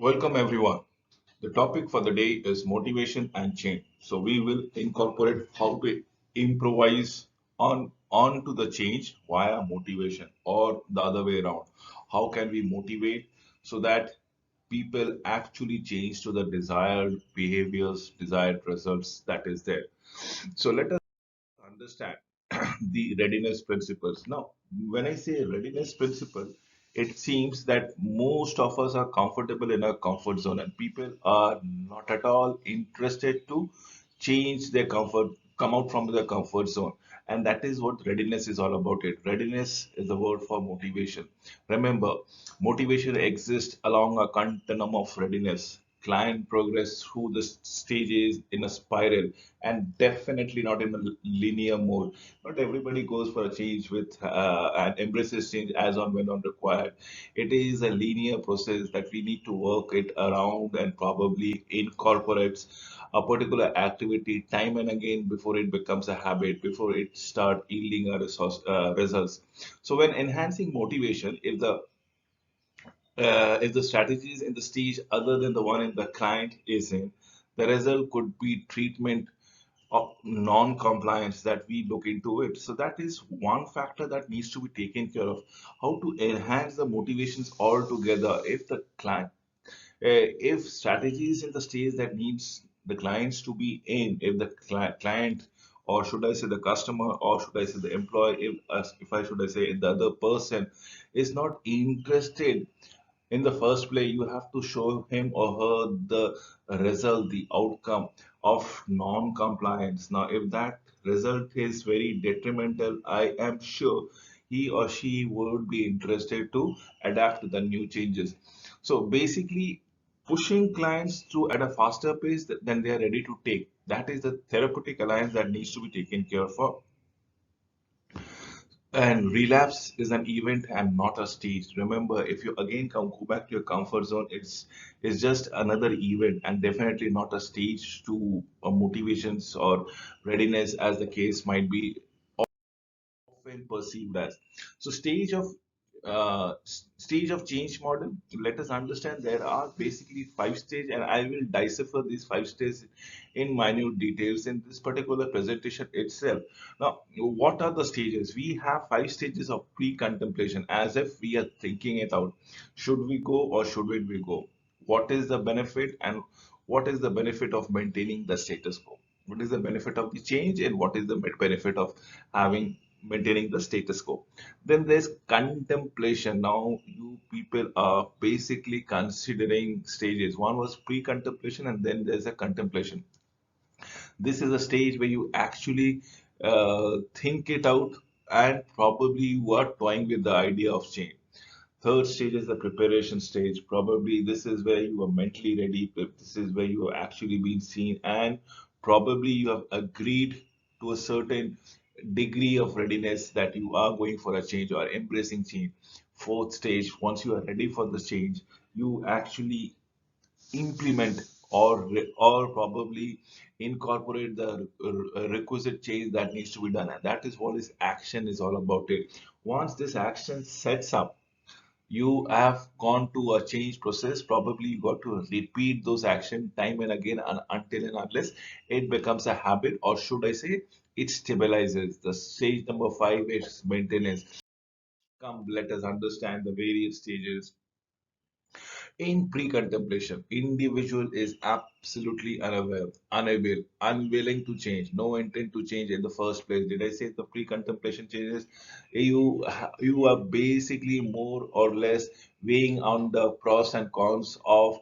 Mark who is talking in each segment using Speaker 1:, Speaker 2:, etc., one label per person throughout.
Speaker 1: Welcome everyone. The topic for the day is motivation and change. So we will incorporate how to improvise onto the change via motivation or the other way around. How can we motivate so that people actually change to the desired behaviors, desired results that is there. So let us understand the readiness principles. Now, when I say readiness principle, it seems that most of us are comfortable in our comfort zone, and people are not at all interested to change their comfort, come out from their comfort zone. And that is what readiness is all about. It readiness is the word for motivation. Remember, motivation exists along a continuum of readiness. Client progress through the stages in a spiral and definitely not in a linear mode. Not everybody goes for a change with and embraces change as on when on required. It is a linear process that we need to work it around and probably incorporates a particular activity time and again before it becomes a habit, before it start yielding a results. So when enhancing motivation, if the strategy is in the stage other than the one in the client is in, the result could be treatment of non-compliance that we look into it. So that is one factor that needs to be taken care of. How to enhance the motivations altogether if the client, if strategies in the stage that needs the clients to be in, if the client, or should I say the customer, or should I say the employee, if I should I say the other person is not interested in the first place, you have to show him or her the result, the outcome of non-compliance. Now, if that result is very detrimental, I am sure he or she would be interested to adapt to the new changes. So basically, pushing clients through at a faster pace than they are ready to take. That is the therapeutic alliance that needs to be taken care of. And relapse is an event and not a stage. Remember, if you again go back to your comfort zone, it's just another event and definitely not a stage to motivations or readiness, as the case might be often perceived as. So stage of change model. Let us understand there are basically five stages, and I will decipher these five stages in minute details in this particular presentation itself. Now, what are the stages? We have five stages of pre-contemplation, as if we are thinking it out. Should we go or shouldn't we go? What is the benefit and what is the benefit of maintaining the status quo? What is the benefit of the change and what is the benefit of having maintaining the status quo? Then there's contemplation. Now you people are basically considering stages. One was pre-contemplation and then there's a contemplation. This is a stage where you actually think it out and probably you are toying with the idea of change. Third stage is the preparation stage. Probably this is where you are mentally ready. This is where you have actually been seen, and probably you have agreed to a certain degree of readiness that you are going for a change or embracing change. Fourth stage, once you are ready for the change, you actually implement or probably incorporate the requisite change that needs to be done, and that is what is action is all about it. Once this action sets up, you have gone to a change process. Probably you got to repeat those action time and again until and unless it becomes a habit, or should I say it stabilizes. The stage number five is maintenance. Come, let us understand the various stages. In pre-contemplation, individual is absolutely unaware, unable, unwilling to change, no intent to change in the first place. Did I say the pre-contemplation changes? You are basically more or less weighing on the pros and cons of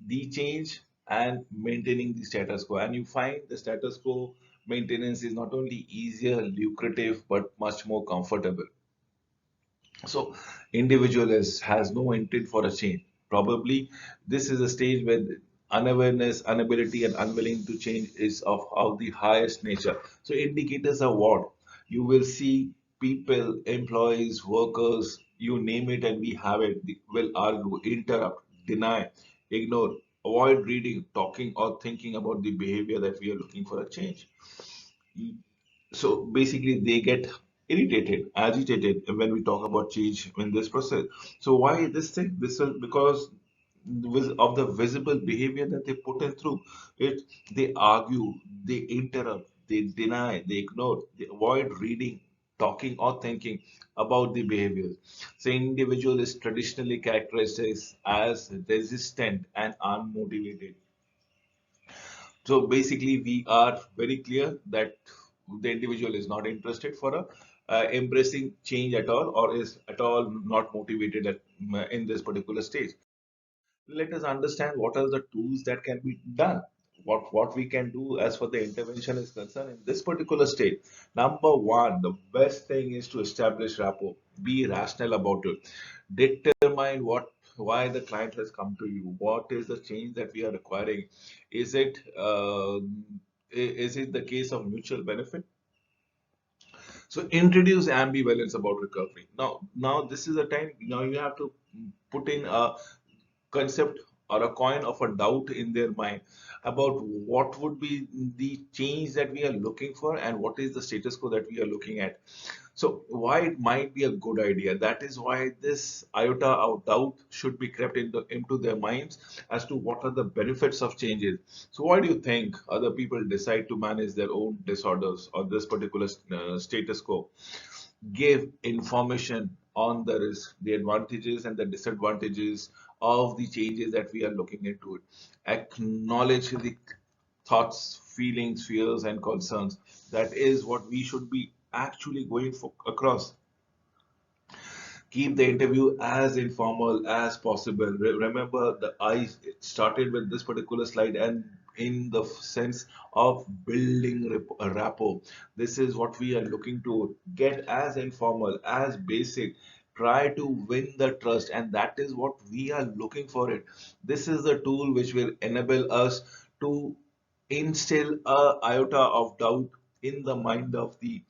Speaker 1: the change and maintaining the status quo. And you find the status quo maintenance is not only easier, lucrative, but much more comfortable. So individual has no intent for a change. Probably this is a stage where unawareness, inability, and unwilling to change is of the highest nature. So indicators are what? You will see people, employees, workers, you name it, and we have it, will argue, interrupt, deny, ignore, avoid reading, talking, or thinking about the behavior that we are looking for a change. So basically, they get irritated, agitated when we talk about change in this process. So why this thing? This is because of the visible behavior that they put in through it. They argue, they interrupt, they deny, they ignore, they avoid reading, talking, or thinking about the behaviors. So individual is traditionally characterized as resistant and unmotivated. So basically, we are very clear that the individual is not interested for a embracing change at all, or is at all not motivated in this particular stage. Let us understand what are the tools that can be done. What we can do as for the intervention is concerned in this particular stage. Number one, the best thing is to establish rapport. Be rational about it. Determine why the client has come to you. What is the change that we are requiring? Is it is it the case of mutual benefit? So introduce ambivalence about recovery. Now this is a time. Now you have to put in a concept or a coin of a doubt in their mind about what would be the change that we are looking for and what is the status quo that we are looking at. So why it might be a good idea. That is why this iota of doubt should be crept into their minds as to what are the benefits of changes. So why do you think other people decide to manage their own disorders or this particular status quo? Give information on the risk, the advantages and the disadvantages of the changes that we are looking into it. Acknowledge the thoughts, feelings, fears, and concerns. That is what we should be actually going for across. Keep the interview as informal as possible. Remember, I started with this particular slide and in the sense of building a rapport. This is what we are looking to get as informal, as basic. Try to win the trust, and that is what we are looking for it. This is the tool which will enable us to instill a iota of doubt in the mind of the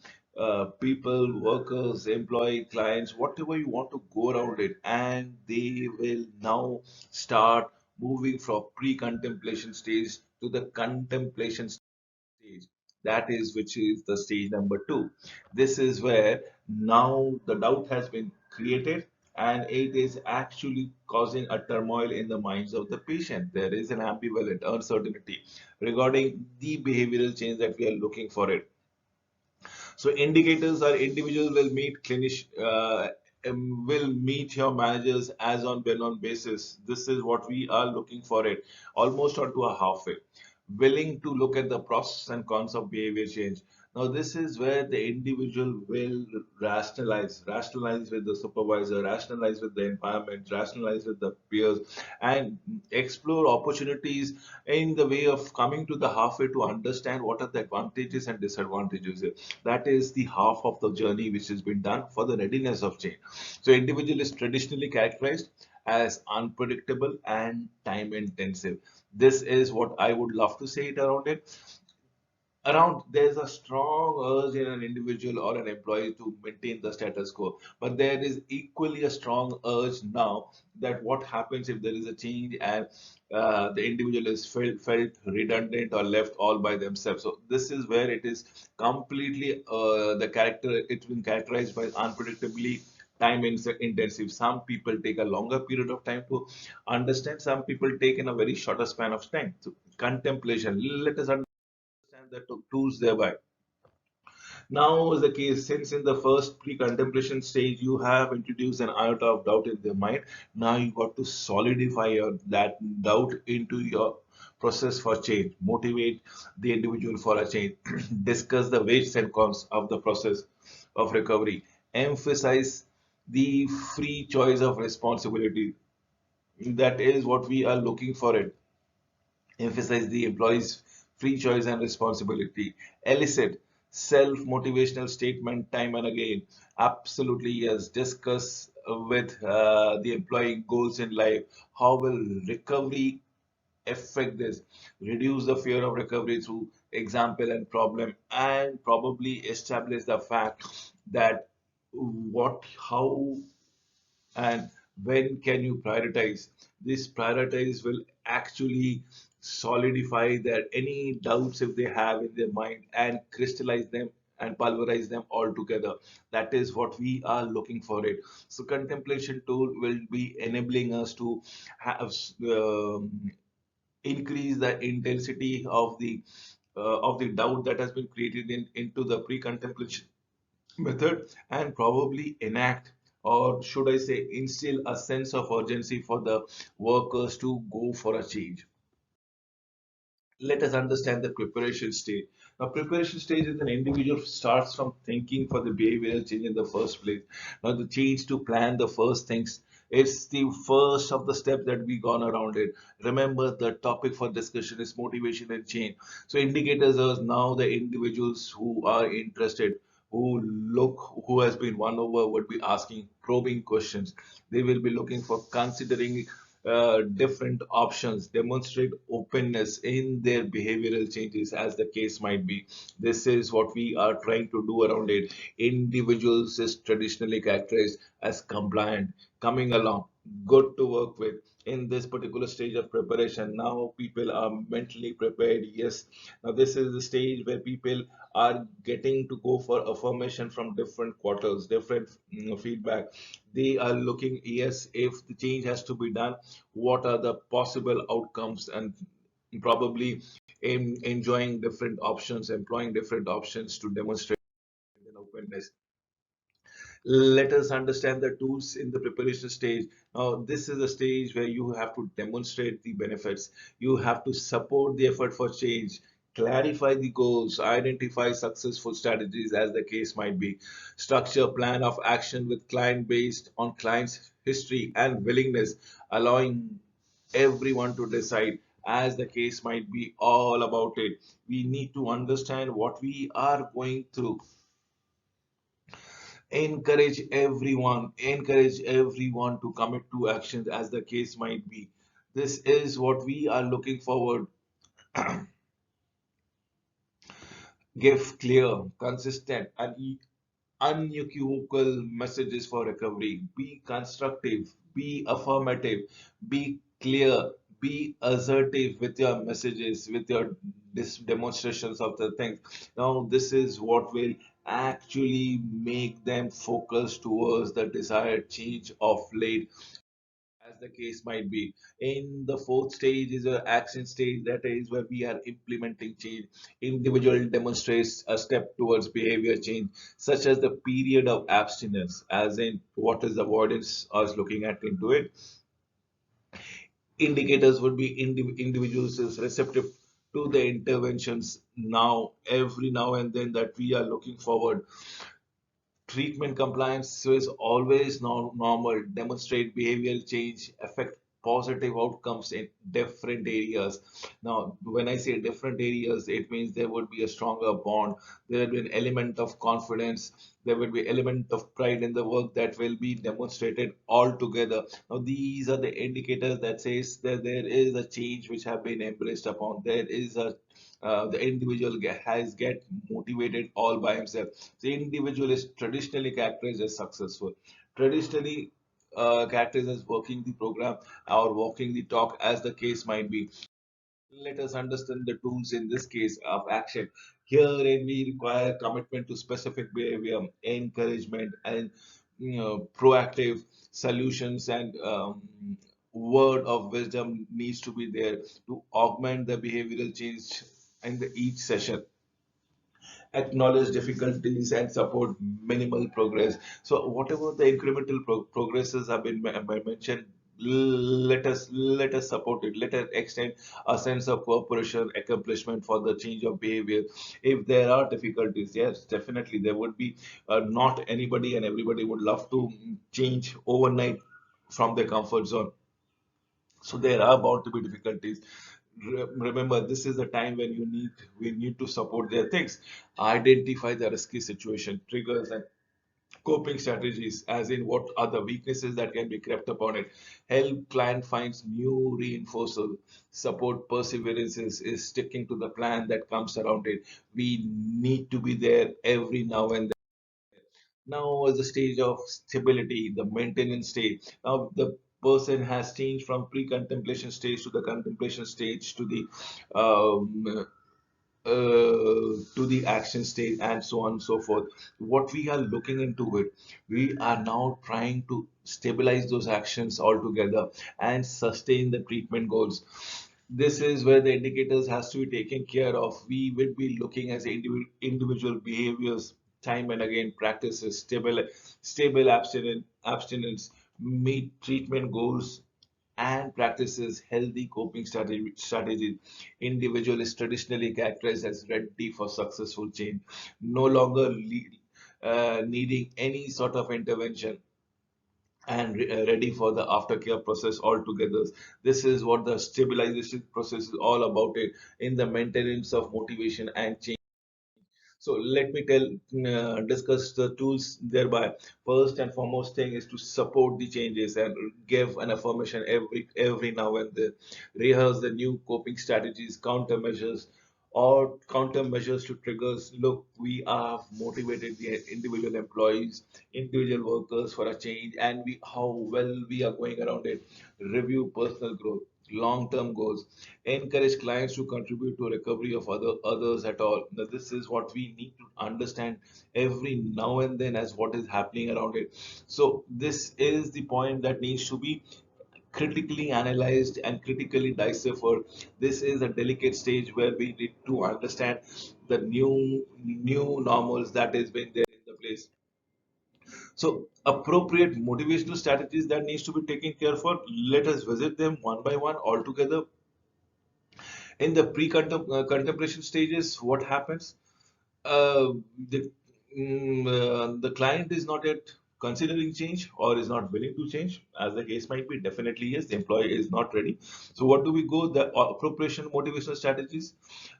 Speaker 1: people, workers, employee, clients, whatever you want to go around it, and they will now start moving from pre-contemplation stage to the contemplation stage. That is, which is the stage number two. This is where now the doubt has been created and it is actually causing a turmoil in the minds of the patient. There is an ambivalent uncertainty regarding the behavioral change that we are looking for it. So indicators are individuals will meet your managers as on when on basis. This is what we are looking for it, almost onto a halfway. Willing to look at the pros and cons of behavior change. Now this is where the individual will rationalize with the supervisor, rationalize with the environment, rationalize with the peers, and explore opportunities in the way of coming to the halfway to understand what are the advantages and disadvantages. That is the half of the journey which has been done for the readiness of change. So individual is traditionally characterized as unpredictable and time intensive. This is what I would love to say it around it. Around there's a strong urge in an individual or an employee to maintain the status quo, but there is equally a strong urge now that what happens if there is a change and the individual is felt redundant or left all by themselves. So this is where it is completely the character it's been characterized by unpredictably intensive. Some people take a longer period of time to understand, some people take in a very shorter span of time. So contemplation, let us understand the tools thereby. Now is the case since in the first pre-contemplation stage you have introduced an iota of doubt in their mind. Now you got to solidify that doubt into your process for change. Motivate the individual for a change. Discuss the ways and cons of the process of recovery. Emphasize the free choice of responsibility. That is what we are looking for it. Emphasize the employee's free choice and responsibility, elicit self motivational statement time and again. Absolutely, yes. Discuss with the employee goals in life. How will recovery affect this? Reduce the fear of recovery through example and problem, and probably establish the fact that how and when can you prioritize. This prioritize will actually solidify that any doubts if they have in their mind and crystallize them and pulverize them all together. That is what we are looking for it. So contemplation tool will be enabling us to have increase the intensity of the doubt that has been created into the pre-contemplation method, and probably enact, or should I say instill, a sense of urgency for the workers to go for a change. Let us understand the preparation stage. Now, preparation stage is an individual starts from thinking for the behavioral change in the first place. Now, the change to plan the first things. It's the first of the step that we gone around it. Remember, the topic for discussion is motivation and change. So, indicators are now the individuals who are interested, who has been won over, would be asking probing questions. They will be looking for considering different options, demonstrate openness in their behavioral changes, as the case might be. This is what we are trying to do around it. Individuals is traditionally characterized as compliant, coming along, good to work with. In this particular stage of preparation, now people are mentally prepared. Yes, now this is the stage where people are getting to go for affirmation from different quarters, different feedback. They are looking, yes, if the change has to be done, what are the possible outcomes, and probably enjoying different options, employing different options to demonstrate an openness. Let us understand the tools in the preparation stage. Now, this is a stage where you have to demonstrate the benefits. You have to support the effort for change, clarify the goals, identify successful strategies, as the case might be, structure plan of action with client based on client's history and willingness, allowing everyone to decide, as the case might be, all about it. We need to understand what we are going through. Encourage everyone to commit to actions, as the case might be. This is what we are looking forward. Give clear, consistent, and unequivocal messages for recovery. Be constructive, be affirmative, be clear, be assertive with your messages, with your demonstrations of the things. Now, this is what will actually make them focus towards the desired change of late, as the case might be. In the fourth stage is a action stage, that is where we are implementing change. Individual demonstrates a step towards behavior change, such as the period of abstinence, as in what is avoidance, us looking at into it. Indicators would be individuals is receptive to the interventions now, every now and then, that we are looking forward. Treatment compliance is always normal, demonstrate behavioral change, affect positive outcomes in different areas. Now, when I say different areas, it means there would be a stronger bond, there will be an element of confidence, there will be element of pride in the work that will be demonstrated all together. Now, these are the indicators that says that there is a change which have been embraced upon. There is a the individual has get motivated all by himself. The individual is traditionally characterized as successful, traditionally characterized as working the program or walking the talk, as the case might be. Let us understand the tools in this case of action. Herein, we require commitment to specific behavior, encouragement, and proactive solutions, and word of wisdom needs to be there to augment the behavioral change in each session. Acknowledge difficulties and support minimal progress. So whatever the incremental progresses have been mentioned, let us support it. Let us extend a sense of cooperation, accomplishment for the change of behavior. If there are difficulties, yes, definitely there would be. Not anybody and everybody would love to change overnight from their comfort zone. So there are bound to be difficulties. Remember, this is the time when we need to support their things. Identify the risky situation, triggers, and coping strategies, as in what are the weaknesses that can be crept upon it. Help client finds new reinforcer. Support perseverances is sticking to the plan that comes around it. We need to be there every now and then. Now is the stage of stability, the maintenance stage. Now the person has changed from pre-contemplation stage to the contemplation stage to the to the action stage and so on and so forth. What we are looking into it, we are now trying to stabilize those actions altogether and sustain the treatment goals. This is where the indicators has to be taken care of. We will be looking as individual behaviors time and again, practices stable abstinence, meet treatment goals, and practices healthy coping strategies. Individual is traditionally characterized as ready for successful change, no longer needing any sort of intervention, and ready for the aftercare process altogether. This is what the stabilization process is all about it in the maintenance of motivation and change. So let me discuss the tools thereby. First and foremost thing is to support the changes and give an affirmation every now and then. Rehearse the new coping strategies, countermeasures, or countermeasures to triggers. Look, we are motivated the individual employees, individual workers for a change, and we how well we are going around it. Review personal growth, long-term goals, encourage clients to contribute to recovery of others at all. Now, this is what we need to understand every now and then as what is happening around it. So this is the point that needs to be critically analyzed and critically deciphered. This is a delicate stage where we need to understand the new normals that has been there in the place. So appropriate motivational strategies that needs to be taken care for. Let us visit them one by one all together. In the pre-contemplation stages, what happens? uh, the the client is not yet considering change or is not willing to change, as the case might be. Definitely, yes, the employee is not ready. So, what do we go? The appropriation motivational strategies,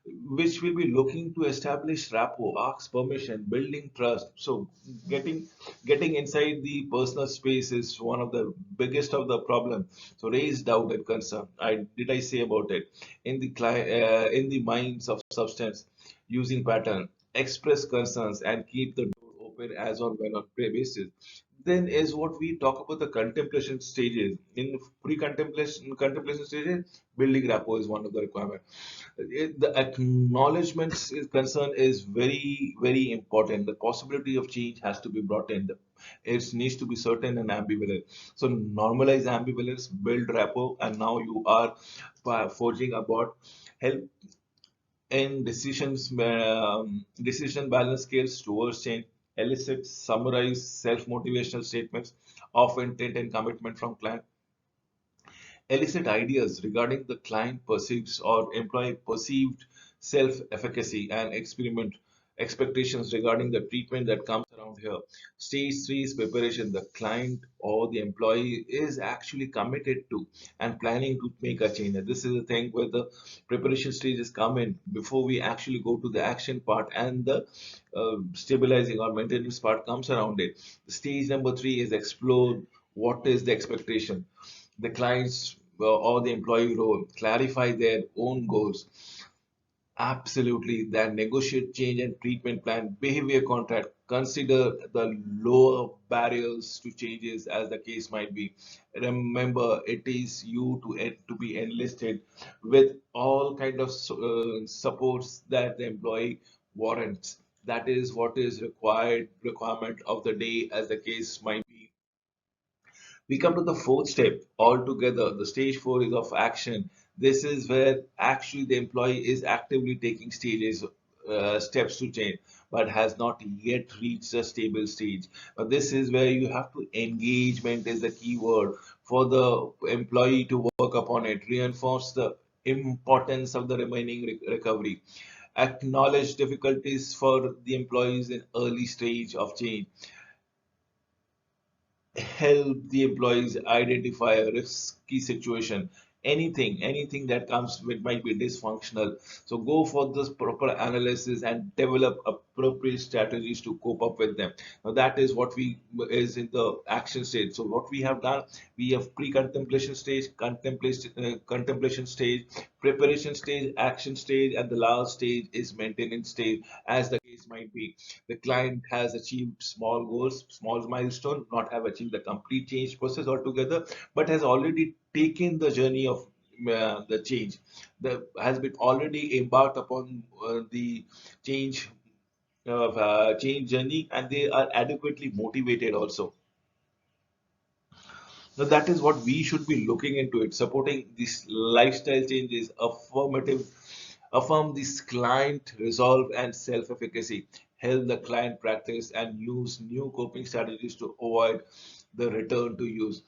Speaker 1: which will be looking to establish rapport, ask permission, building trust. So, getting inside the personal space is one of the biggest of the problem. So, raise doubt and concern. I say about it in the in the minds of substance using pattern, express concerns, and keep the door open as on when on pray basis. Then is what we talk about the contemplation stages. In pre-contemplation stages, building rapport is one of the requirements. The acknowledgement concern is very important. The possibility of change has to be brought in. It needs to be certain and ambivalent. So normalize ambivalence, build rapport, and now you are forging about help in decision balance scales towards change. Elicit summarize self-motivational statements of intent and commitment from client. Elicit ideas regarding the client perceives or employee perceived self-efficacy and experiment expectations regarding the treatment that comes around here. Stage three is preparation. The client or the employee is actually committed to and planning to make a change. And this is the thing where the preparation stages come in before we actually go to the action part, and the stabilizing or maintenance part comes around it. Stage number three is explore what is the expectation. The clients or the employee role, clarify their own goals. Absolutely, then negotiate change and treatment plan, behavior contract, consider the lower barriers to changes as the case might be. Remember, it is you to be enlisted with all kind of supports that the employee warrants. That is what is requirement of the day as the case might be. We come to the fourth step altogether. The stage four is of action. This is where actually the employee is actively taking steps to change, but has not yet reached a stable stage. This is where you have to engagement is the key word for the employee to work upon it, reinforce the importance of the remaining recovery, acknowledge difficulties for the employees in early stage of change, help the employees identify a risky situation. Anything that comes with might be dysfunctional. So go for this proper analysis and develop appropriate strategies to cope up with them. Now that is what we is in the action stage. So what we have done, we have pre-contemplation stage, contemplation stage, preparation stage, action stage, and the last stage is maintenance stage, as the case might be. The client has achieved small goals, small milestone, not have achieved the complete change process altogether, but has already taken the journey of the change. The has been already embarked upon the change change journey, and they are adequately motivated also. Now, that is what we should be looking into it, supporting these lifestyle changes, affirm this client resolve and self-efficacy, help the client practice and use new coping strategies to avoid the return to use,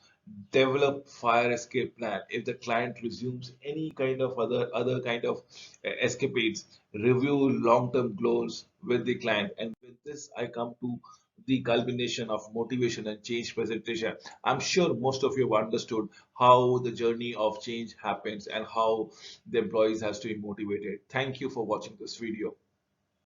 Speaker 1: develop fire escape plan if the client resumes any kind of other kind of escapades, review long-term goals with the client. And with this, I come to the culmination of motivation and change presentation. I'm sure most of you have understood how the journey of change happens and how the employees has to be motivated. Thank you for watching this video.